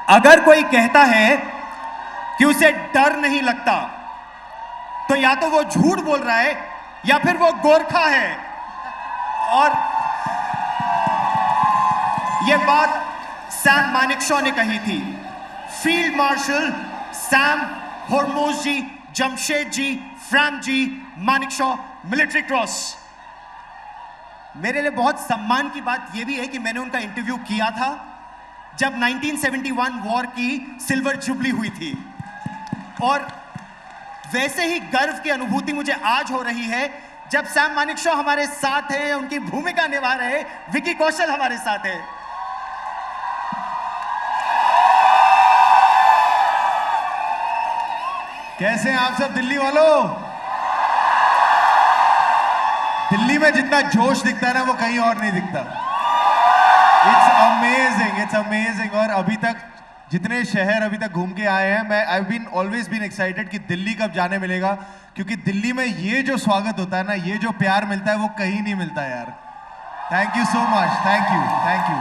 अगर कोई कहता है कि उसे डर नहीं लगता तो या तो वो झूठ बोल रहा है या फिर वो गोरखा है। और ये बात सैम मानेकशॉ ने कही थी। फील्ड मार्शल सैम हरमोज जी, जमशेद जी, फ्रैम जी, मानेकशॉ, मिलिट्री क्रॉस। मेरे लिए बहुत सम्मान की बात यह भी है कि मैंने उनका इंटरव्यू किया था जब 1971 वॉर की सिल्वर जुबली हुई थी, और वैसे ही गर्व की अनुभूति मुझे आज हो रही है जब सैम मानेकशॉ हमारे साथ हैं, उनकी भूमिका निभा रहे विकी कौशल हमारे साथ है। कैसे हैं आप सब दिल्ली वालों? दिल्ली में जितना जोश दिखता है ना वो कहीं और नहीं दिखता। It's amazing. और अभी तक जितने शहर अभी तक घूम के आए हैं, मैं आई ऑलवेज बीन एक्साइटेड कि दिल्ली कब जाने मिलेगा, क्योंकि दिल्ली में ये जो स्वागत होता है ना, ये जो प्यार मिलता है वो कहीं नहीं मिलता यार। Thank you so much. Thank you.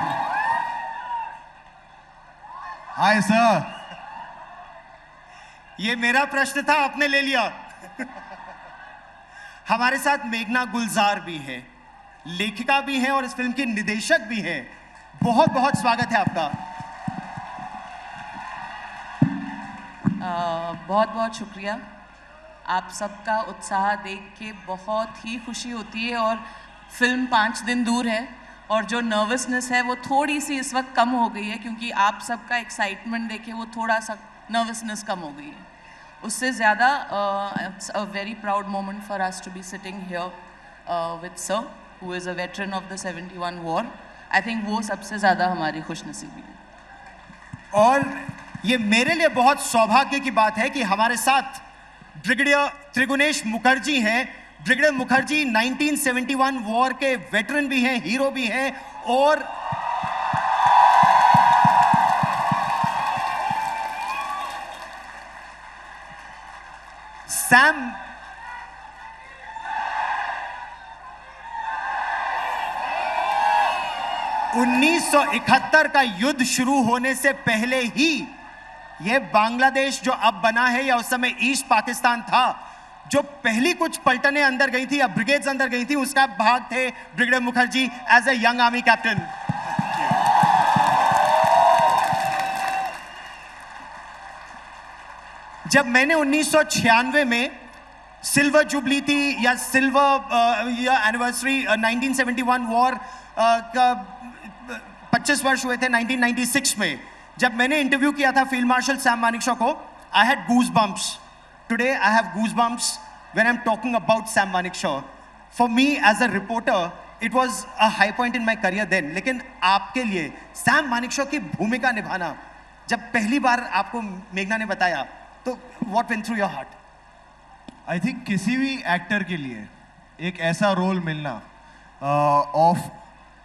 Hi sir. ये मेरा प्रश्न था, आपने ले लिया। हमारे साथ मेघना गुलजार भी है, लेखिका भी हैं और इस फिल्म की निर्देशक भी हैं। बहुत बहुत स्वागत है आपका। बहुत बहुत शुक्रिया। आप सबका उत्साह देख के बहुत ही खुशी होती है। और फिल्म 5 दिन दूर है और जो नर्वसनेस है वो थोड़ी सी इस वक्त कम हो गई है, क्योंकि आप सबका एक्साइटमेंट देखे वो थोड़ा सा नर्वसनेस कम हो गई है। उससे ज़्यादा it's a very proud moment for us to be sitting here with sir who is a veteran of the 71 war. I think वो सबसे ज़्यादा हमारी खुशनसीबी है। और ये मेरे लिए बहुत सौभाग्य की बात है कि हमारे साथ ब्रिगेडियर त्रिगुणेश मुखर्जी हैं। ब्रिगेडियर मुखर्जी 1971 वॉर के वेटरन भी हैं, हीरो भी हैं, और सैम 1971 का युद्ध शुरू होने से पहले ही यह बांग्लादेश जो अब बना है या उस समय ईस्ट पाकिस्तान था, जो पहली कुछ पलटनें अंदर गई थी या ब्रिगेड्स अंदर गई थी, उसका भाग थे brigadier Mukherjee as a young army captain. जब मैंने 1996 में सिल्वर जुबली थी या सिल्वर या एनिवर्सरी 1971 वॉर का 25 वर्ष हुए थे 1996 में, जब मैंने इंटरव्यू किया था फील्ड मार्शल सैम मानेकशॉ को, I had goose bumps. Today I have goose bumps when I am talking about Sam Manekshaw. For me as a reporter it was a high point in my career then, लेकिन आपके लिए Sam Manekshaw की भूमिका निभाना जब पहली बार आपको मेघना ने बताया, तो what went through your heart? I think किसी भी एक्टर के लिए एक ऐसा रोल मिलना of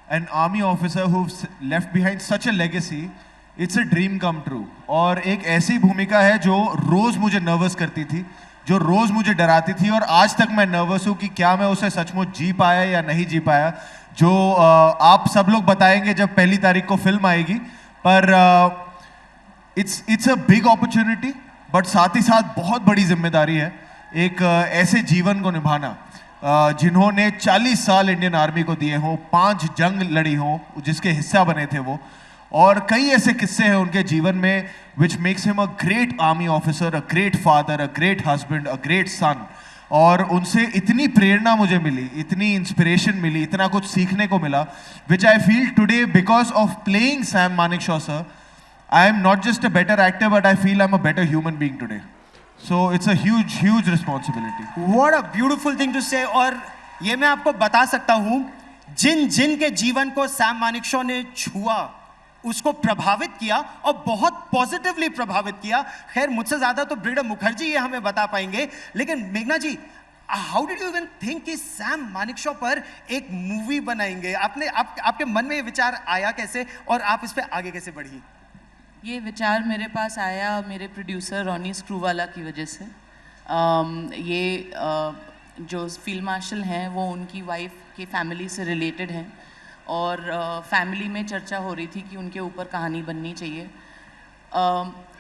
an army officer who left behind such a legacy, it's a dream come true. और एक ऐसी भूमिका है जो रोज मुझे नर्वस करती थी, जो रोज मुझे डराती थी, और आज तक मैं नर्वस हूं कि क्या मैं उसे सचमुच जी पाया या नहीं जी पाया। जो आप सब लोग बताएंगे जब 1 तारीख को फिल्म आएगी। पर it's a big opportunity, but साथ ही साथ बहुत बड़ी जिम्मेदारी है एक ऐसे जीवन को निभाना जिन्होंने 40 साल इंडियन आर्मी को दिए हों, 5 जंग लड़ी हों जिसके हिस्सा बने थे वो, और कई ऐसे किस्से हैं उनके जीवन में which makes him a great army officer, a great father, a great husband, a great सन। और उनसे इतनी प्रेरणा मुझे मिली, इतनी इंस्पिरेशन मिली, इतना कुछ सीखने को मिला, which I feel today because of playing Sam Manekshaw sir, I am not just a better actor, but I feel I'm a better human being today. So it's a huge responsibility. What a beautiful thing to say. और ये मैं आपको बता सकता हूँ, जिन के जीवन को सैम मानेकशॉ ने छुआ, उसको प्रभावित किया और बहुत पॉजिटिवली प्रभावित किया। खैर मुझसे ज्यादा तो ब्रिगेडियर मुखर्जी ये हमें बता पाएंगे, लेकिन मेघना ji, how did you even think कि सैम मानेकशॉ पर एक मूवी बनाएंगे? आपके मन में ये विचार आया कैसे और आप इस पर आगे कैसे बढ़ी? ये विचार मेरे पास आया मेरे प्रोड्यूसर रॉनी स्क्रूवाला की वजह से। जो फील्ड मार्शल हैं वो उनकी वाइफ की फैमिली से रिलेटेड हैं, और फैमिली में चर्चा हो रही थी कि उनके ऊपर कहानी बननी चाहिए।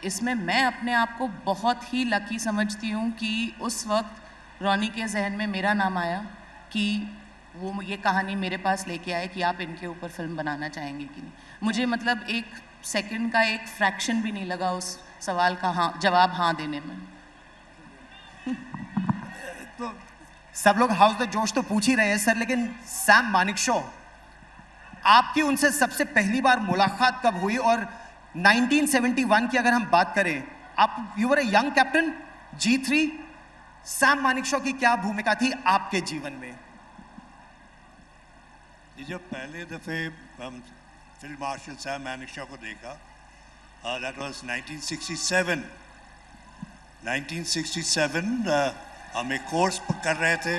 इसमें मैं अपने आप को बहुत ही लकी समझती हूँ कि उस वक्त रॉनी के जहन में मेरा नाम आया कि वो ये कहानी मेरे पास लेके आए कि आप इनके ऊपर फिल्म बनाना चाहेंगे कि नहीं। मुझे मतलब एक सेकंड का एक फ्रैक्शन भी नहीं लगा उस सवाल का जवाब हाँ देने में। तो सब लोग हाउस द जोश तो पूछ ही रहे हैं सर, लेकिन सैम मानेकशॉ, आपकी उनसे सबसे पहली बार मुलाकात कब हुई? और 1971 की अगर हम बात करें, आप you were a young captain G3, Sam Manekshaw की क्या भूमिका थी आपके जीवन में? जब पहले दफे हम फील्ड मार्शल सैम मानेकशॉ को देखा, दैट वाज 1967। 1967 हम एक कोर्स कर रहे थे।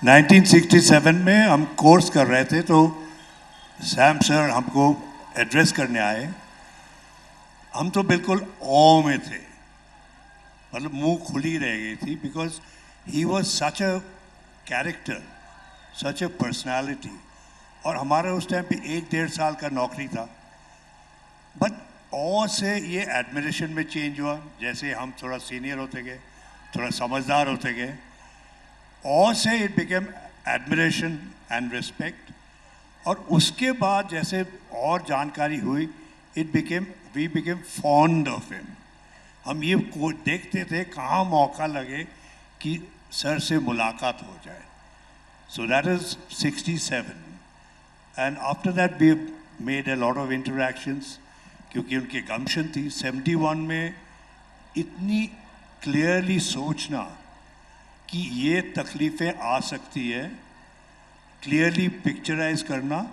1967 में हम कोर्स कर रहे थे, तो सैम सर हमको एड्रेस करने आए। हम तो बिल्कुल ऑ में थे, मतलब मुंह खुली रह गई थी, because he was such a character, such a personality. और हमारा उस टाइम पे 1-1.5 साल का नौकरी था, बट ऑ से ये एडमिरेशन में चेंज हुआ। जैसे हम थोड़ा सीनियर होते गए, थोड़ा समझदार होते गए, or say it became admiration and respect. और उसके बाद जैसे और जानकारी हुई, we became fond of him. हम ये देखते थे कहाँ मौका लगे कि सर से मुलाकात हो जाए। So that is 67, and after that we made a lot of interactions, क्योंकि उनकी गम्शन थी। 71 में इतनी क्लियरली सोचना कि ये तकलीफ़ें आ सकती है, क्लियरली पिक्चराइज करना,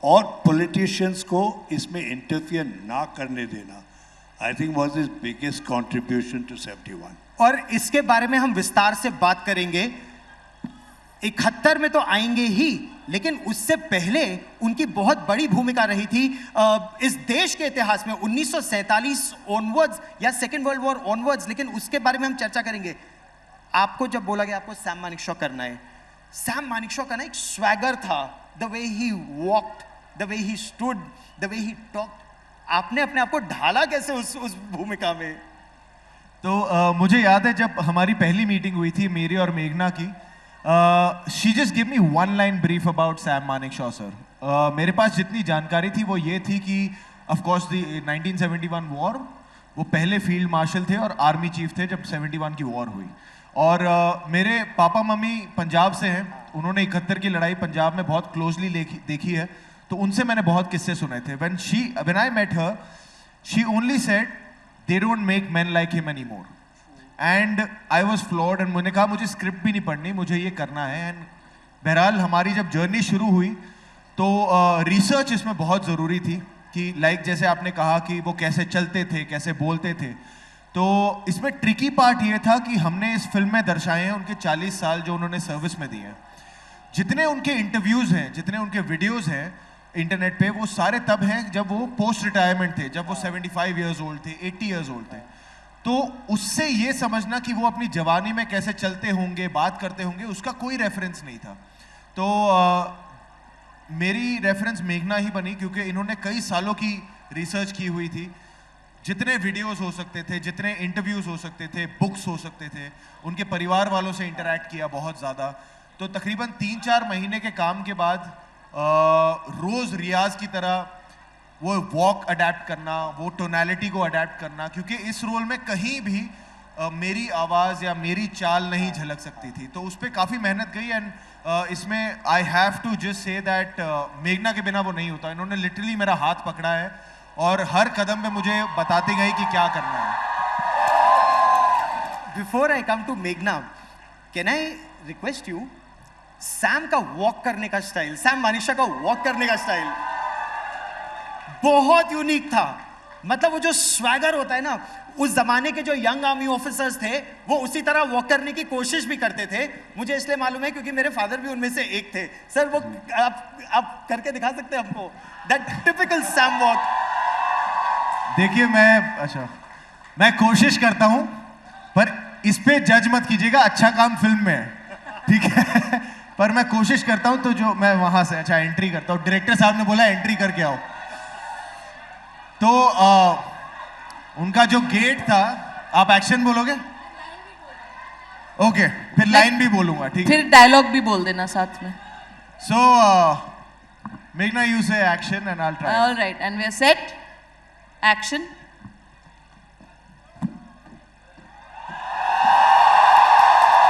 और पॉलिटिशियंस को इसमें इंटरफियर ना करने देना, I think was his biggest contribution to 71। और इसके बारे में हम विस्तार से बात करेंगे। 71 में तो आएंगे ही, लेकिन उससे पहले उनकी बहुत बड़ी भूमिका रही थी इस देश के इतिहास में 1947 ऑनवर्ड्स या सेकेंड वर्ल्ड वॉर ऑनवर्ड्स, लेकिन उसके बारे में हम चर्चा करेंगे। आपको जब बोला गया आपको सैम मानेकशॉ करना है, सैम मानेकशॉ का ना एक स्वैगर था, the way he walked, the way he stood, the way he talked. आपने अपने आप को ढाला कैसे उस भूमिका में? तो मुझे याद है जब हमारी पहली मीटिंग हुई थी मेरी और मेघना की, she just give me one line brief about Sam Manekshaw sir. मेरे पास जितनी जानकारी थी वो ये थी कि ऑफ कोर्स द 1971 वॉर, वो पहले फील्ड मार्शल थे और आर्मी चीफ थे जब 71 की वॉर हुई। और मेरे पापा मम्मी पंजाब से हैं, उन्होंने 71 की लड़ाई पंजाब में बहुत क्लोजली देखी है, तो उनसे मैंने बहुत किस्से सुने थे। when I met her, she only said they don't make men like him anymore, and I was floored, and मैंने कहा मुझे स्क्रिप्ट भी नहीं पढ़नी, मुझे ये करना है। एंड बहरहाल हमारी जब जर्नी शुरू हुई तो रिसर्च इसमें बहुत ज़रूरी थी कि लाइक जैसे आपने कहा कि वो कैसे चलते थे, कैसे बोलते थे, तो इसमें ट्रिकी पार्ट ये था कि हमने इस फिल्म में दर्शाए हैं उनके 40 साल जो उन्होंने सर्विस में दिए हैं। जितने उनके इंटरव्यूज़ हैं, जितने उनके वीडियोज़ हैं इंटरनेट पे, वो सारे तब हैं जब वो पोस्ट रिटायरमेंट थे, जब वो 75 ईयर्स ओल्ड थे, 80 ईयर्स ओल्ड थे। तो उससे ये समझना कि वो अपनी जवानी में कैसे चलते होंगे, बात करते होंगे, उसका कोई रेफरेंस नहीं था। तो मेरी रेफरेंस मेघना ही बनी, क्योंकि इन्होंने कई सालों की रिसर्च की हुई थी। जितने वीडियोस हो सकते थे, जितने इंटरव्यूज़ हो सकते थे, बुक्स हो सकते थे, उनके परिवार वालों से इंटरैक्ट किया बहुत ज़्यादा। तो तकरीबन 3-4 महीने के काम के बाद रोज़ रियाज की तरह वो वॉक अडेप्ट करना, वो टोनैलिटी को अडेप्ट करना, क्योंकि इस रोल में कहीं भी मेरी आवाज़ या मेरी चाल नहीं झलक सकती थी, तो उस पर काफ़ी मेहनत गई। एंड इसमें I have to just say that मेघना के बिना वो नहीं होता। इन्होंने लिटरली मेरा हाथ पकड़ा है और हर कदम पे मुझे बताती गई कि क्या करना है। बिफोर आई कम टू मेघना, can I request you, Sam का वॉक करने का स्टाइल, सैम मानेकशॉ का वॉक करने का स्टाइल बहुत यूनिक था। मतलब वो जो स्वैगर होता है ना, उस जमाने के जो यंग आर्मी ऑफिसर्स थे वो उसी तरह वॉक करने की कोशिश भी करते थे। मुझे इसलिए मालूम है क्योंकि मेरे फादर भी उनमें से एक थे। सर वो आप करके दिखा सकते हैं हमको दैट टिपिकल सैम वॉक? देखिए मैं कोशिश करता हूं, पर इस पे जज मत कीजिएगा, अच्छा काम फिल्म में है, ठीक है? पर मैं कोशिश करता हूं। तो जो मैं वहां से एंट्री करता हूं, डायरेक्टर साहब ने बोला एंट्री करके आओ, तो उनका जो गेट था, आप एक्शन बोलोगे? ओके, फिर लाइन भी बोलूंगा, ठीक है? फिर डायलॉग भी बोल देना साथ में. So, Meghna, you say action and I'll try. All right, and we are set. Action.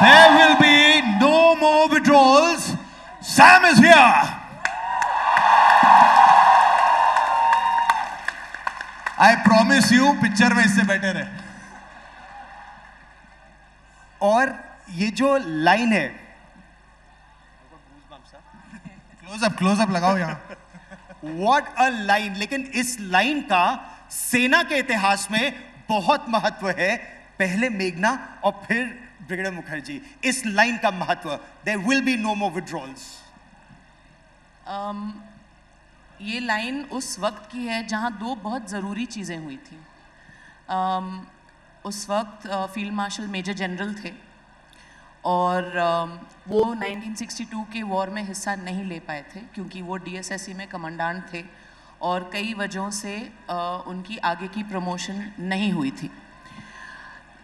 There will be no more withdrawals. Sam is here. I promise you, picture में इससे better है. और ये जो लाइन है, क्लोज अप लगाओ यहाँ. What a line. लेकिन इस लाइन का सेना के इतिहास में बहुत महत्व है. पहले मेघना और फिर ब्रिगेडियर मुखर्जी. इस लाइन का महत्व, there will be no more withdrawals. ये लाइन उस वक्त की है जहाँ दो बहुत ज़रूरी चीज़ें हुई थी. उस वक्त फील्ड मार्शल मेजर जनरल थे और वो 1962 के वॉर में हिस्सा नहीं ले पाए थे क्योंकि वो DSSC में कमांडेंट थे और कई वजहों से उनकी आगे की प्रमोशन नहीं हुई थी.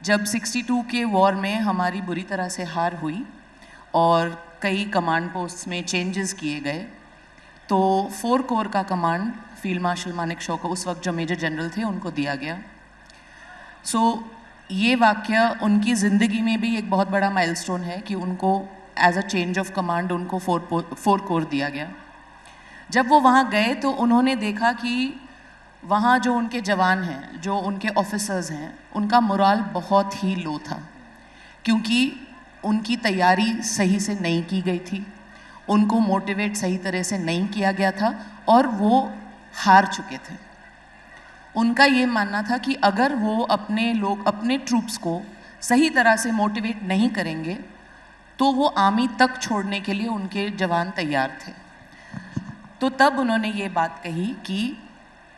जब 62 के वॉर में हमारी बुरी तरह से हार हुई और कई कमांड पोस्ट्स में चेंजेस किए गए, तो 4 कोर का कमांड फील्ड मार्शल मानेकशॉ को, उस वक्त जो मेजर जनरल थे, उनको दिया गया. सो ये वाक़या उनकी ज़िंदगी में भी एक बहुत बड़ा माइलस्टोन है कि उनको as a change of command उनको 4 कोर दिया गया. जब वो वहाँ गए तो उन्होंने देखा कि वहाँ जो उनके जवान हैं, जो उनके ऑफिसर्स हैं, उनका मोराल बहुत ही लो था क्योंकि उनकी तैयारी सही से नहीं की गई थी, उनको मोटिवेट सही तरह से नहीं किया गया था और वो हार चुके थे. उनका ये मानना था कि अगर वो अपने ट्रूप्स को सही तरह से मोटिवेट नहीं करेंगे तो वो आर्मी तक छोड़ने के लिए उनके जवान तैयार थे. तो तब उन्होंने ये बात कही कि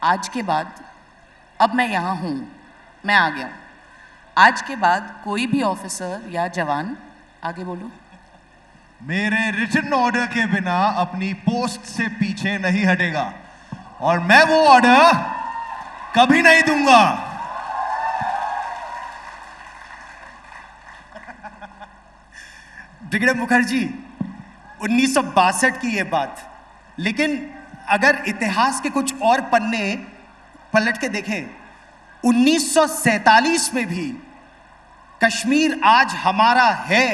आज के बाद, अब मैं यहाँ हूँ, मैं आ गया हूँ, आज के बाद कोई भी ऑफिसर या जवान, आगे बोलो, मेरे रिटन ऑर्डर के बिना अपनी पोस्ट से पीछे नहीं हटेगा और मैं वो ऑर्डर कभी नहीं दूंगा. ब्रिगेडियर मुखर्जी, 1962 की ये बात, लेकिन अगर इतिहास के कुछ और पन्ने पलट के देखें, 1947 में भी कश्मीर आज हमारा है.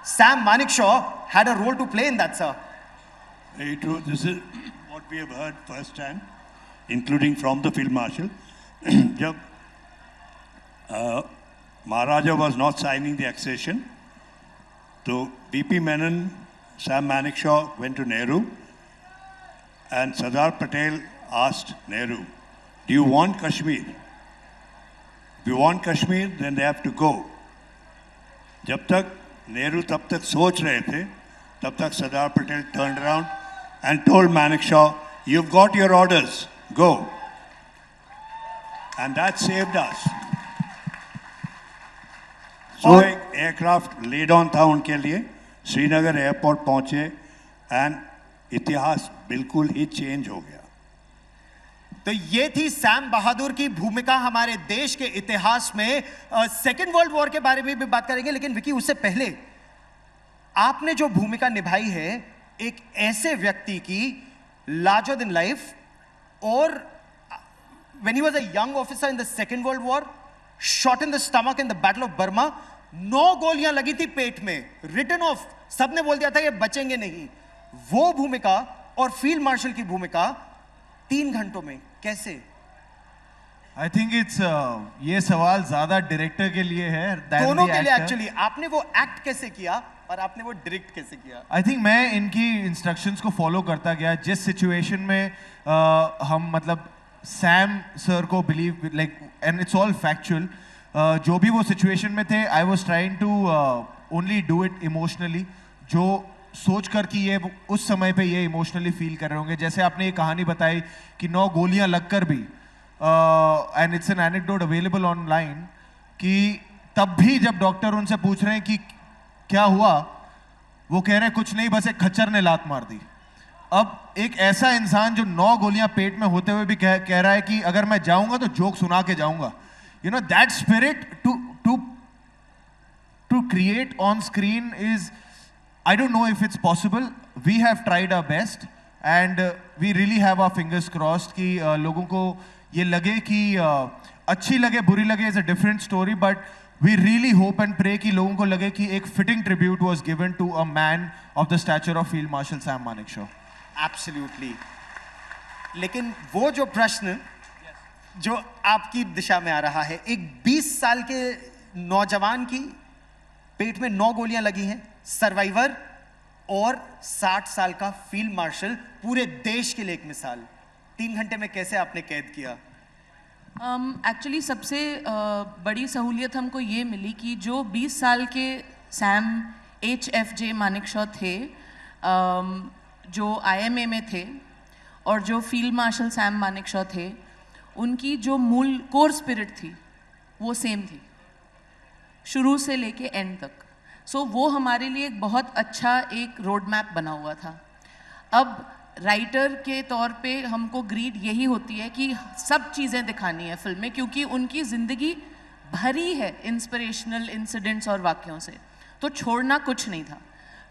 Sam Manekshaw had a role to play in that, sir. Very true. This is what we have heard first time, including from the Field Marshal. Jab Maharaja was not signing the accession, so VP Menon, Sam Manekshaw went to Nehru, and Sardar Patel asked Nehru, "Do you want Kashmir? If you want Kashmir, then they have to go." जब तक नेहरू तब तक सोच रहे थे, तब तक Sardar Patel turned around and told Manekshaw, "You've got your orders, go." And that saved us. So एक एयरक्राफ्ट लेड ऑन था उनके लिए, श्रीनगर एयरपोर्ट पहुंचे एंड इतिहास बिल्कुल ही चेंज हो गया. तो ये थी सैम बहादुर की भूमिका हमारे देश के इतिहास में. सेकेंड वर्ल्ड वॉर के बारे में भी बात करेंगे, लेकिन विकी उससे पहले आपने जो भूमिका निभाई है एक ऐसे व्यक्ति की, लार्जर देन लाइफ, और when he was a young officer in the second world war, shot in the stomach in the battle of Burma, 9 गोलियां लगी थी पेट में, रिटन ऑफ, सबने बोल दिया था ये बचेंगे नहीं. वो भूमिका और फील्ड मार्शल की भूमिका 3 घंटों में कैसे? आई थिंक इट्स ये सवाल ज्यादा डायरेक्टर के लिए है, दोनों के लिए एक्चुअली. आपने वो एक्ट कैसे किया और आपने वो डायरेक्ट कैसे किया? आई थिंक मैं इनकी इंस्ट्रक्शंस को फॉलो करता गया. जिस सिचुएशन में हम मतलब सैम सर को believe, like, and it's all factual, जो भी वो सिचुएशन में थे, I was trying to only do it emotionally, जो सोच कर कि ये उस समय पे ये इमोशनली फील कर रहे होंगे. जैसे आपने ये कहानी बताई कि 9 गोलियां लगकर भी, and it's an anecdote available online, कि तब भी जब डॉक्टर उनसे पूछ रहे हैं कि क्या हुआ, वो कह रहे हैं कुछ नहीं, बस एक खच्चर ने लात मार दी. अब एक ऐसा इंसान जो 9 गोलियां पेट में होते हुए भी कह रहा है कि अगर मैं जाऊंगा तो जोक सुना के जाऊंगा, you know that spirit to create on screen is, I don't know if it's possible. We have tried our best and we really have our fingers crossed कि लोगों को ये लगे कि अच्छी लगे बुरी लगे is a different story, but we really hope and pray कि लोगों को लगे कि एक fitting tribute was given to a man of the stature of Field Marshal Sam Manekshaw. Absolutely. लेकिन वो जो प्रश्न जो आपकी दिशा में आ रहा है, एक 20 साल के नौजवान की पेट में 9 गोलियां लगी हैं, सर्वाइवर और 60 साल का फील्ड मार्शल, पूरे देश के लिए एक मिसाल। 3 घंटे में कैसे आपने कैद किया? एक्चुअली सबसे बड़ी सहूलियत हमको ये मिली कि जो 20 साल के सैम HFJ मानेकशॉ थे, जो IMA में थे, और जो फील्ड मार्शल सैम मानेकशॉ थे, उनकी जो मूल कोर स्पिरिट थी वो सेम थी शुरू से लेके एंड तक। सो वो हमारे लिए एक बहुत अच्छा एक रोड मैप बना हुआ था। अब राइटर के तौर पे हमको ग्रीड यही होती है कि सब चीज़ें दिखानी है फिल्म में, क्योंकि उनकी ज़िंदगी भरी है इंस्पिरेशनल इंसिडेंट्स और वाक्यों से, तो छोड़ना कुछ नहीं था।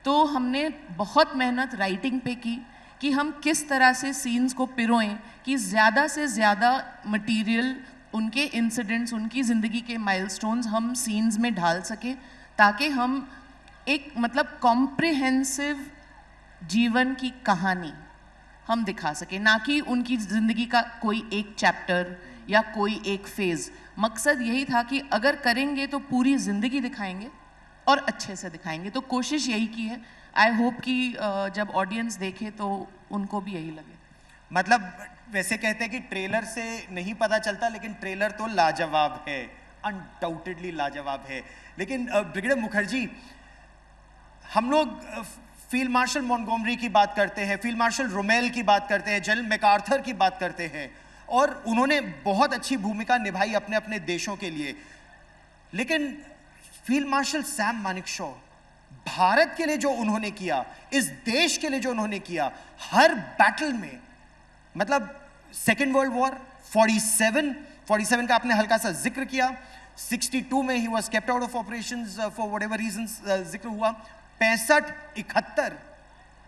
तो हमने बहुत मेहनत राइटिंग पे की कि हम किस तरह से सीन्स को पिरोएं कि ज़्यादा से ज़्यादा मटेरियल, उनके इंसिडेंट्स, उनकी ज़िंदगी के माइलस्टोन्स हम सीन्स में ढाल सकें, ताकि हम एक मतलब कॉम्प्रिहेंसिव जीवन की कहानी हम दिखा सकें, ना कि उनकी ज़िंदगी का कोई एक चैप्टर या कोई एक फेज़। मकसद यही था कि अगर करेंगे तो पूरी ज़िंदगी दिखाएंगे और अच्छे से दिखाएंगे। तो कोशिश यही की है। आई होप कि जब ऑडियंस देखे तो उनको भी यही लगे। मतलब वैसे कहते हैं कि ट्रेलर से नहीं पता चलता, लेकिन ट्रेलर तो लाजवाब है, अनडाउटेडली लाजवाब है। लेकिन ब्रिगेडियर मुखर्जी, हम लोग फील्ड मार्शल मॉन्टगोमरी की बात करते हैं, फील्ड मार्शल रोमेल की बात करते हैं, जनरल मैकार्थर की बात करते हैं, और उन्होंने बहुत अच्छी भूमिका निभाई अपने अपने देशों के लिए। लेकिन फील्ड मार्शल सैम मानेकशॉ, भारत के लिए जो उन्होंने किया, इस देश के लिए जो उन्होंने किया, हर बैटल में, मतलब सेकेंड वर्ल्ड वॉर 47 का आपने हल्का सा जिक्र किया, 62 में he was kept out of operations for whatever reasons जिक्र हुआ, 65, 71,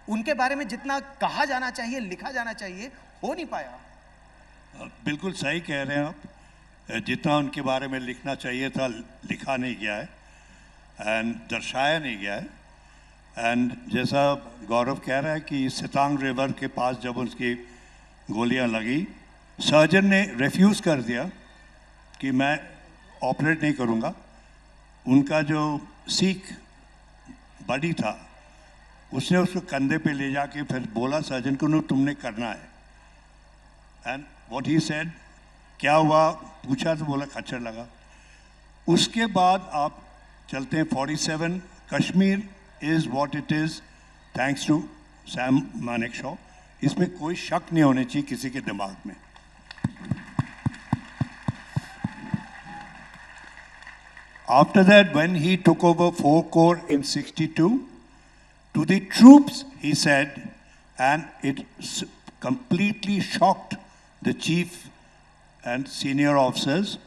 उनके बारे में जितना कहा जाना चाहिए, लिखा जाना चाहिए, हो नहीं पाया। बिल्कुल सही कह रहे हैं आप। जितना उनके बारे में लिखना चाहिए था लिखा नहीं गया है एंड दर्शाया नहीं गया है। एंड जैसा गौरव कह रहा है कि सितांग रिवर के पास जब उसकी गोलियां लगी, सर्जन ने रिफ्यूज़ कर दिया कि मैं ऑपरेट नहीं करूंगा। उनका जो सिख बडी था उसने उसको कंधे पे ले जाके फिर बोला सर्जन को, तुमने करना है। एंड व्हाट ही सेड, क्या हुआ पूछा तो बोला खच्चर लगा। उसके बाद आप चलते हैं 47, Kashmir is what it is thanks to Sam Manekshaw. इसमें कोई शक नहीं होने चाहिए किसी के दिमाग में। After that, when he took over 4 Corps in 62, to the troops he said, and it completely shocked the chief and senior officers,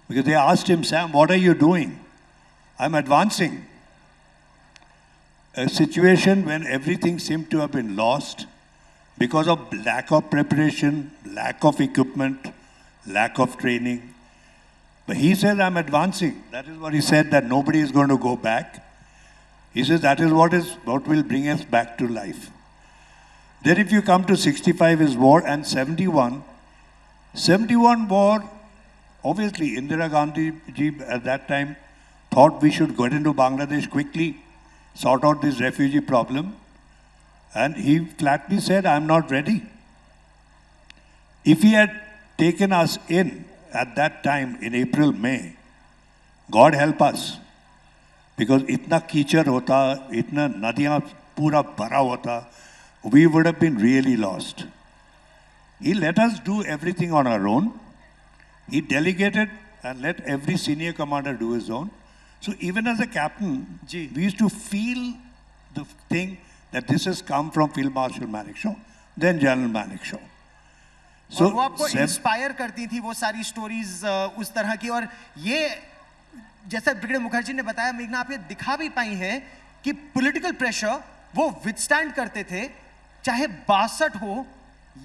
because they asked him, Sam, what are you doing? I'm advancing. A situation when everything seemed to have been lost because of lack of preparation, lack of equipment, lack of training. But he says, I'm advancing. That is what he said, that nobody is going to go back. He says that is what will bring us back to life. Then if you come to 65 is war, and 71 war, obviously Indira Gandhi ji at that time thought we should get into Bangladesh quickly, sort out this refugee problem. And he flatly said, I'm not ready. If he had taken us in at that time in April, May, God help us. Because itna कीचड़ होता, इतना नदियाँ पूरा भरा होता, we would have been really lost. He let us do everything on our own. He delegated and let every senior commander do his own. So even as a captain, we used to feel the thing that this has come from Field Marshal Manekshaw, then General Manekshaw. और वो आपको inspire करती थी वो सारी stories उस तरह की, और ये जैसा ब्रिगेडियर मुखर्जी ने बताया, मेघना आप ये दिखा भी पाई हैं कि पॉलिटिकल प्रेशर वो विथस्टैंड करते थे, चाहे 62 हो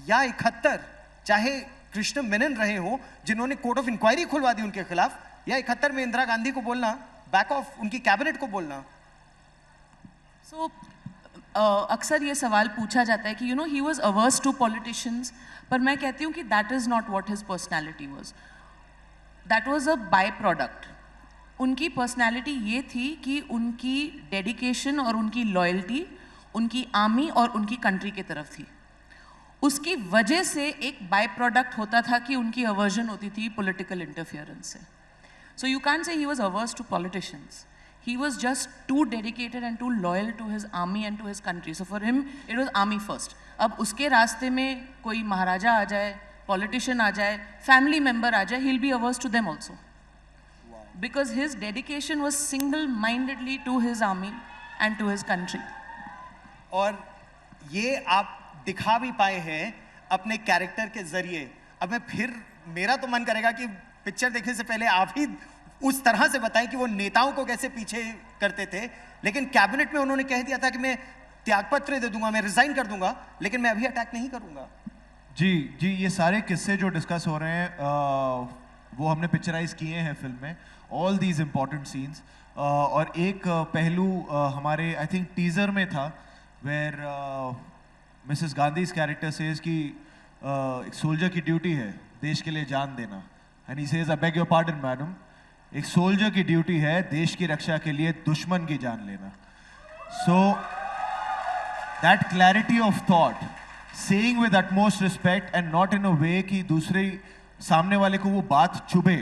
या 71, चाहे कृष्ण मेनन रहे हो जिन्होंने कोर्ट ऑफ इंक्वायरी खुलवा दी उनके खिलाफ, या 71 में इंदिरा गांधी को बोलना, बैक ऑफ उनकी कैबिनेट को बोलना। सो अक्सर ये सवाल पूछा जाता है कि he was ours to politicians, पर मैं कहती हूँ कि that is not what his personality was, that was a by product. उनकी पर्सनैलिटी ये थी कि उनकी डेडिकेशन और उनकी लॉयल्टी उनकी आर्मी और उनकी कंट्री की तरफ थी। उसकी वजह से एक बाय प्रोडक्ट होता था कि उनकी अवर्जन होती थी पॉलिटिकल इंटरफियरेंस से। सो you can say he was ours to politicians, he was just too dedicated and too loyal to his army and to his country. So for him it was army first. अब उसके रास्ते में कोई महाराजा आ जाए, politician आ जाए, family member आ जाए, he'll be averse to them also. Because his dedication was single-mindedly to his army and to his country. और ये आप दिखा भी पाए हैं अपने कैरेक्टर के जरिए। अब मैं फिर, मेरा तो मन करेगा कि पिक्चर देखने से पहले आप ही उस तरह से बताएं कि वो नेताओं को कैसे पीछे करते थे, लेकिन कैबिनेट में उन्होंने कह दिया था कि मैं त्यागपत्र दे दूंगा, मैं रिजाइन कर दूंगा, लेकिन मैं अभी अटैक नहीं करूंगा। जी, ये सारे किस्से जो डिस्कस हो रहे हैं वो हमने पिक्चराइज किए हैं फिल्म में, ऑल दीज इम्पॉर्टेंट सीन्स। और एक पहलू हमारे आई थिंक टीजर में था, where Mrs Gandhi's character says कि एक सोल्जर की ड्यूटी है देश के लिए जान देना, and he says I beg your pardon madam, एक सोल्जर की ड्यूटी है देश की रक्षा के लिए दुश्मन की जान लेना। So that clarity of thought, saying with utmost respect and not in a way कि दूसरे सामने वाले को वो बात चुभे,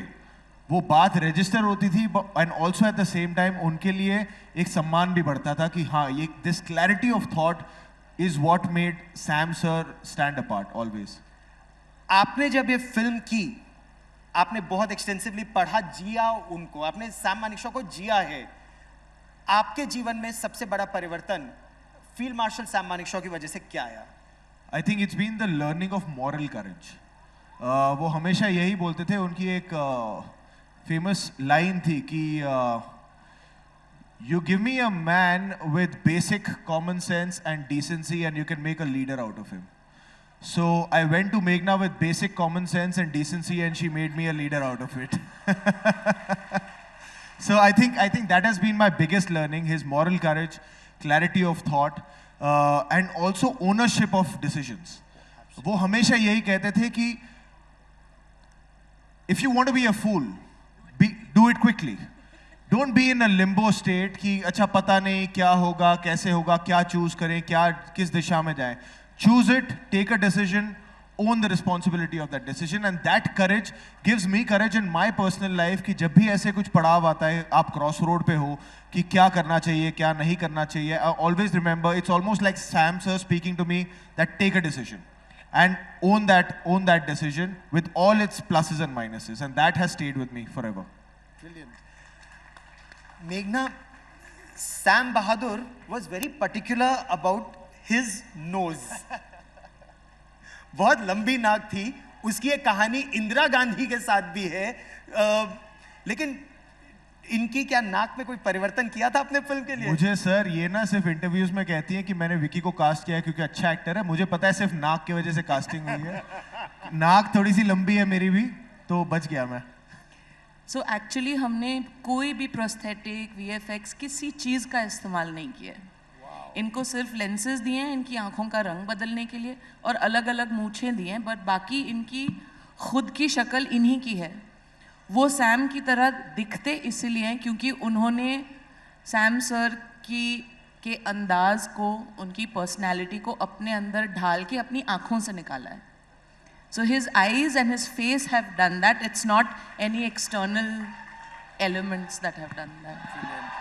वो बात रजिस्टर होती थी, and also at the same time उनके लिए एक सम्मान भी बढ़ता था कि हाँ, ये this clarity of thought is what made Sam sir stand apart always. आपने जब ये फिल्म की, आपने बहुत एक्सटेंसिवली पढ़ा, जिया उनको, आपने सैम मानेकशॉ को जिया है। आपके जीवन में सबसे बड़ा परिवर्तन फील्ड मार्शल सैम मानेकशॉ की वजह से क्या आया? I think it's been the learning of moral courage. वो हमेशा यही बोलते थे, उनकी एक फेमस लाइन थी कि you give me a man with basic common sense and decency and you can make a leader out of him. So I went to Meghna with basic common sense and decency, and she made me a leader out of it. So I think that has been my biggest learning: his moral courage, clarity of thought, and also ownership of decisions. वो हमेशा यही कहते थे कि if you want to be a fool, do it quickly. Don't be in a limbo state कि अच्छा पता नहीं क्या होगा, कैसे होगा, क्या चूज करें, क्या किस दिशा में जाएं. Choose it, take a decision, own the responsibility of that decision, and that courage gives me courage in my personal life कि जब भी ऐसे कुछ पड़ाव आता है, आप क्रॉस रोड पे हो कि क्या करना चाहिए, क्या नहीं करना चाहिए, I always remember it's almost like Sam sir speaking to me that take a decision and own that decision with all its pluses and minuses, and that has stayed with me forever. Brilliant. Meghna, Sam Bahadur was very particular about his nose. बहुत लंबी नाक थी, उसकी एक कहानी इंदिरा गांधी के साथ भी है, लेकिन इनकी क्या नाक में कोई परिवर्तन किया था अपने फिल्म के लिए? मुझे सर ये ना सिर्फ इंटरव्यूज में कहती है कि मैंने विकी को कास्ट किया है क्योंकि अच्छा एक्टर है, मुझे पता है सिर्फ नाक की वजह से कास्टिंग हुई है। नाक थोड़ी सी लंबी है मेरी भी, तो बच गया मैं। सो एक्चुअली हमने कोई भी प्रोस्थेटिक, वीएफएक्स किसी चीज़ का इस्तेमाल नहीं किया है। इनको सिर्फ लेंसेज दिए हैं इनकी आंखों का रंग बदलने के लिए और अलग अलग मूछें दिए हैं, बट बाकी इनकी खुद की शक्ल इन्हीं की है। वो सैम की तरह दिखते इसीलिए हैं क्योंकि उन्होंने सैम सर के अंदाज को, उनकी पर्सनैलिटी को अपने अंदर ढाल के अपनी आंखों से निकाला है। So his eyes and his face have done that, it's not any external elements that have done that.